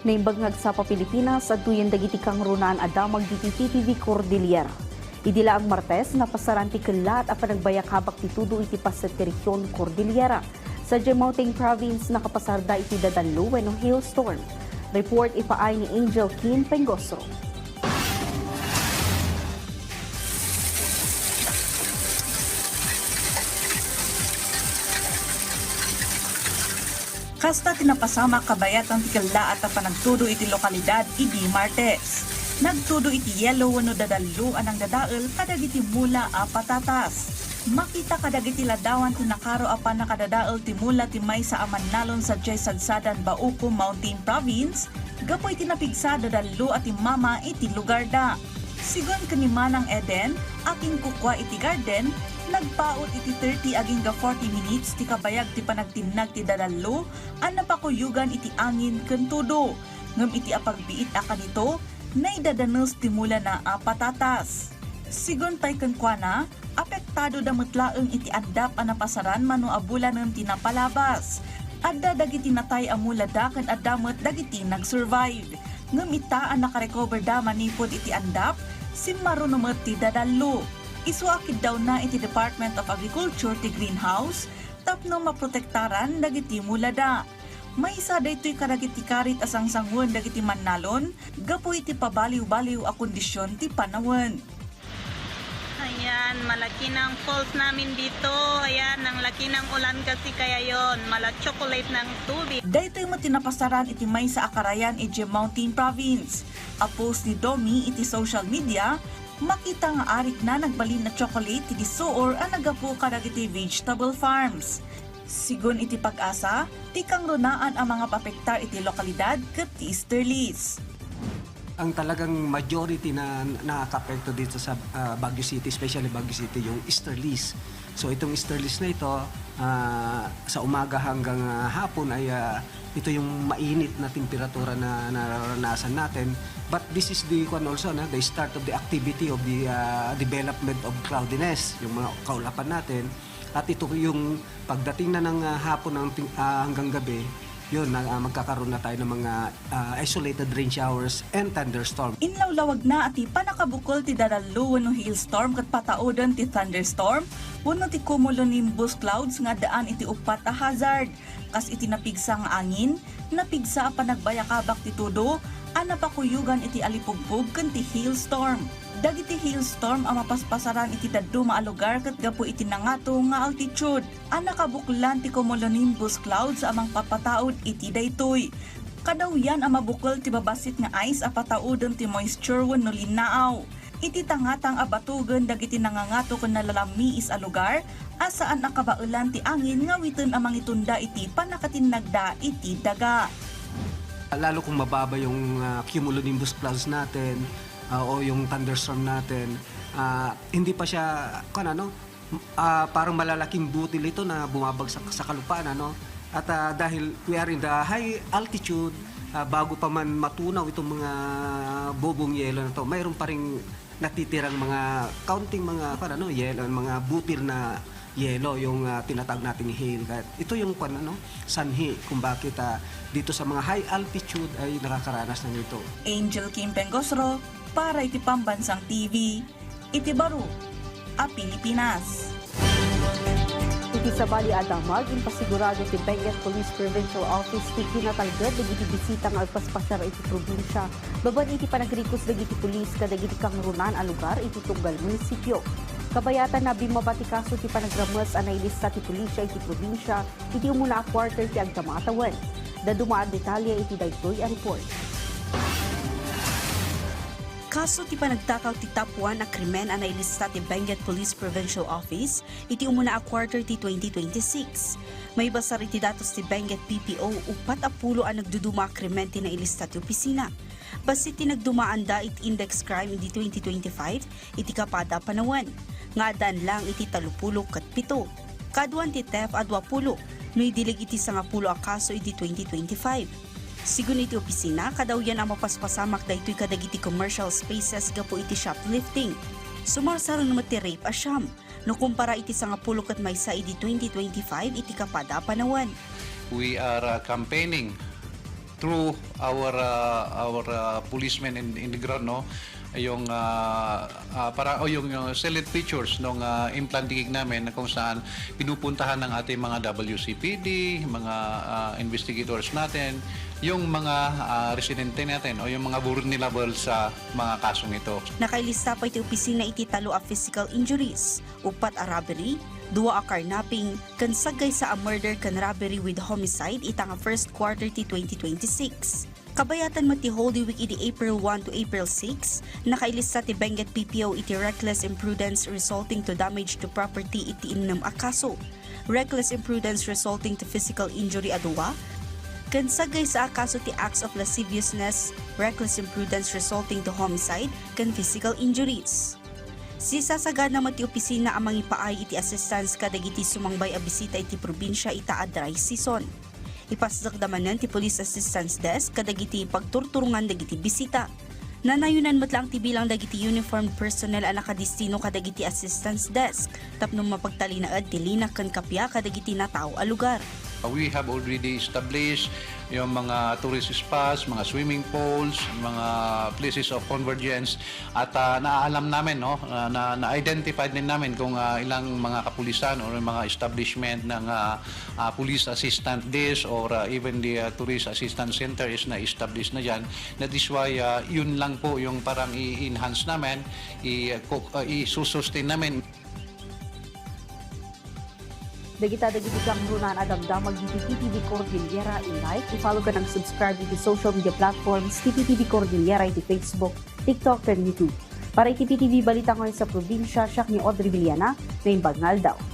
Naimbagngag sa Pilipinas at tuyan dagiti kang runaan adamag diti TTV Cordillera. Idila ang Martes na pasaranti kelat a panagbayak habak titudo iti pasateriyon Cordillera. Sa Mountain Province nakapasarda iti dadanlo wenno hailstorm. Report ipaay ni Angel Kim Pengosro. Kasta tinapasama kabayatan ti kella at panagtudo iti lokalidad idi Martes. Nagtudo iti yellow wano dadalo anang dadael kadagiti mula a patatas. Makita kadagiti ladawan ti nakaro a nakadadael ti mula ti may sa Amannalon sa Sadsadan Bauco Mountain Province, gapoy tinapigsa dadalo at mama iti lugar da. Sigon kanimanang Eden, aking kukwa iti garden, nagpaot iti 30 aging 40 minutes ti kabayag ti panagtinag ti dadalo an napakuyugan iti angin ken tudo. Ngem iti apagbiit a kanito, naidadanos ti mula na a patatas. Sigon pay ken kuana, apektado da metlaeng iti andap a napasaran mano a bulanen ti napalabas. Adda dagiti natay a mula da ken adda met dagiti nagsurvive. Ngem ita an nakarecover da manipod iti andap, simmarunumet ti dadalo. Isuakid daw na iti Department of Agriculture ti greenhouse tapno maprotektaran dagiti mulada. May isa daytoy kadagiti karit asang sangon dagiti Mannalon, gapo iti pabaliw-baliw a kondisyon ti panahon. Ayan, malaki ng falls namin dito. Ayan, ang laki ng ulan kasi kaya yon, chocolate ng tubig. Daytoy mo tinapasaran iti may sa Akarayan iti Mountain Province. A post ni Domi iti social media, makita nga arik na nagbalin na chocolate iti suor ang nagapu kadagiti vegetable farms. Sigon iti pag-asa, tikang runaan ang mga papektar iti lokalidad ket ti easterlies. Ang talagang majority na nakakapekto dito sa Baguio City, especially Baguio City, yung easterlies. So itong easterlies na ito, sa umaga hanggang hapon ay ito yung mainit na temperatura na nararanasan natin. But this is the start of the activity of the development of cloudiness, yung mga kaulapan natin. At ito yung pagdating na ng hapon hanggang gabi, yun, magkakaroon na tayo ng mga isolated rain showers and thunderstorm. Inlawlawag na ati panakabukol ti dadalo wano hailstorm kat pataodan ti thunderstorm, wano ti cumulonimbus clouds nga daan iti upat a hazard. Kas iti napigsa nga angin, napigsa a panagbayakabak ti tudo, napakuyugan iti alipugpug ken ti hailstorm. Dagiti hailstorm ang mapaspasaran iti daddo maalugar ket gapu iti nangato nga altitude. Nakabuklan ti cumulonimbus clouds amang papataod iti daytoy. Kadawyan ang mabukol ti babasit nga ice a pataodon ti moisture wenno linaaw. Iti tangatang abatugen dagiti nangangato ken nalalamiis a lugar asaan nakabaelan ti angin nga witen amang itunda iti panakatinagda iti daga. Lalo kung mababa yung cumulonimbus clouds natin o yung thunderstorm natin, hindi pa siya parang malalaking butil ito na bumabagsak sa kalupaan, at dahil we are in the high altitude, bago pa man matunaw itong mga bobong yelo na to, mayroon pa ring natitirang mga counting mga yelo, mga butil na yelo, yung tinatag nating hail. Ito yung sanhi kung bakit dito sa mga high altitude ay nakakaranas ng ito. Angel Kim Pengosro para iti Pambansang TV, iti Baro, a Pilipinas. Iti sa Bali Adamag, impasigurado ti Benguet Police Provincial Office ti kinatalgad dagiti bisita nga agpaspasar iti probinsya. Baban iti panagrikos dagiti pulis kadagiti kang runan a lugar iti tunggal munisipyo. Kabayatan na bimabati kaso ti panagramas anay lista ti pulisya iti probinsya iti umuna a quarter ti agdamatawan. Dadumaan detalye iti daytoy a report. Kaso ti panagtakaw ti top 1 na krimen anay lista ti Benguet Police Provincial Office iti umuna a quarter ti 2026. May basar iti datos ti Benguet PPO upat a pulo ang nagduduma krimen ti nailista ti opisina. Basit ti nagdumaan da iti index crime iti 2025 iti kapada panawan. Ngadan lang iti 30 ket 7. Kaduan ti theft a 20, no idilig iti 10 a kaso iti 2025. Sigun iti opisina, kadawyan ang mapaspasamak daytoy kadagiti commercial spaces gapo iti shoplifting. Sumarsaron naman ti rape a siyam, no kumpara iti 10 ket maysa iti 2025 iti kapada panawan. We are campaigning through our policemen in the ground, no, yung yung select features ng implant digging namin na kung saan pinupuntahan ng ating mga WCPD, mga investigators natin, yung mga residente natin o yung mga vulnerable sa mga kasong ito. Nakailista pa iti opisina iti talo a physical injuries, upat a robbery, 2 a carnapping, kan sagay sa a murder kan robbery with homicide itang a first quarter ti 2026. Kabayatan mo ti Holy Week iti April 1 to April 6, nakailista ti Benguet PPO iti reckless imprudence resulting to damage to property iti innam a kaso, reckless imprudence resulting to physical injury a 2, kan sagay sa kaso ti acts of lasciviousness, reckless imprudence resulting to homicide, kan physical injuries. Si sasagana mo ti opisina ang mangipaay iti assistance kadagiti sumangbay a bisita iti probinsya ita a dry season. Ipasdak damanan ti Police Assistance Desk kadagiti pagturturungan dagiti bisita. Nanayunan mo't lang ti bilang dagiti uniformed personnel ang nakadistino kadagiti assistance desk tapno mapagtalinaad ti linak kan kapya kadagiti natao a lugar. We have already established yung mga tourist spots, mga swimming pools, mga places of convergence at naaalam namin, no, na-identify din namin kung ilang mga kapulisan o mga establishment ng police assistant desk or even the tourist assistance center is na-establish na dyan. That is why yun lang po yung parang i-enhance namin, i-sustain namin. Dagiti kang runan adamdamag diti TPTV Cordillera i-like, i-follow ka ng subscribe diti social media platforms TPTV Cordillera iti Facebook, TikTok, and YouTube. Para iti TPTV balita ngayon sa probinsya, siya ni Audrey Villana, na imbagnal daw.